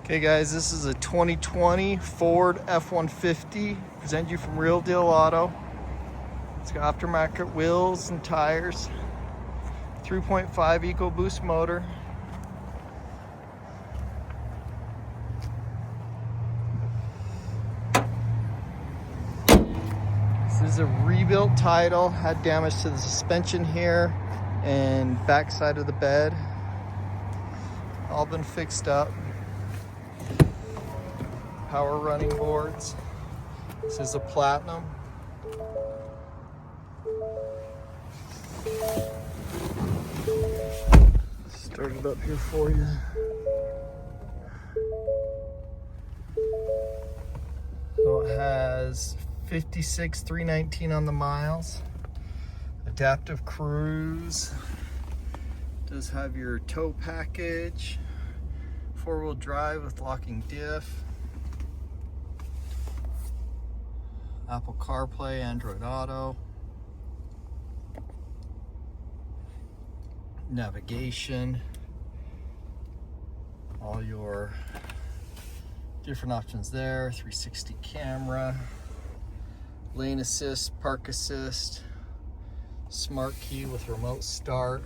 Okay guys, this is a 2020 Ford F150, present you from Real Deal Auto. It's got aftermarket wheels and tires, 3.5 EcoBoost motor. This is a rebuilt title, had damage to the suspension here and back side of the bed. All been fixed up. Power running boards. This is a platinum. Start it up here for you. So it has 56,319 on the miles. Adaptive cruise. Does have your tow package. 4-wheel drive with locking diff. Apple CarPlay, Android Auto, navigation, all your different options there, 360 camera, lane assist, park assist, smart key with remote start.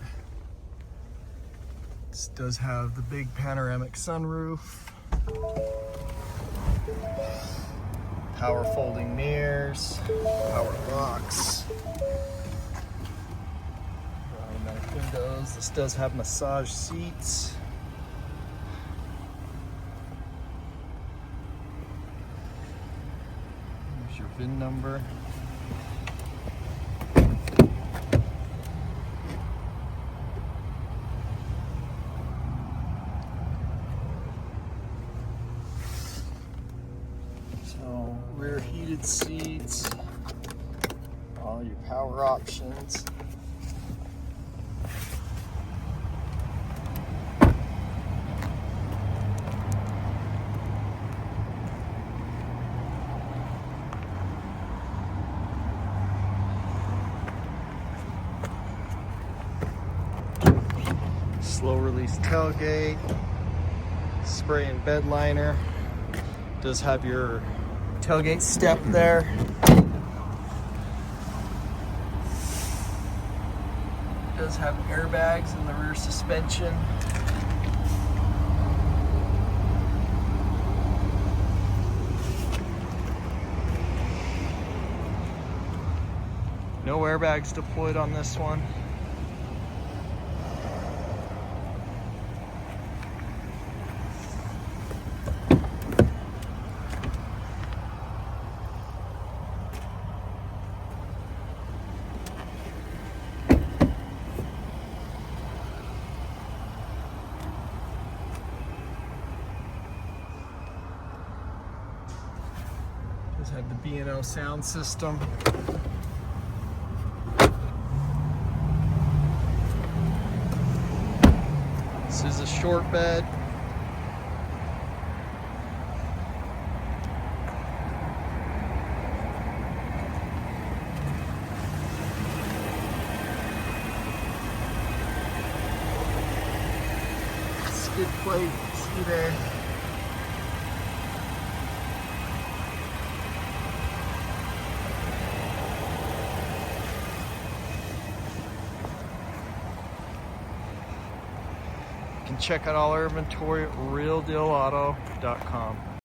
This does have the big panoramic sunroof. Power folding mirrors, power locks, automatic windows. This does have massage seats. Here's your VIN number. So, rear heated seats, all your power options. Slow release tailgate, spray and bed liner. Does have your tailgate step there. Does have airbags in the rear suspension. No airbags deployed on this one. Just had the B&O sound system. This is a short bed. Skid plate, see there. You can check out all our inventory at realdealauto.com.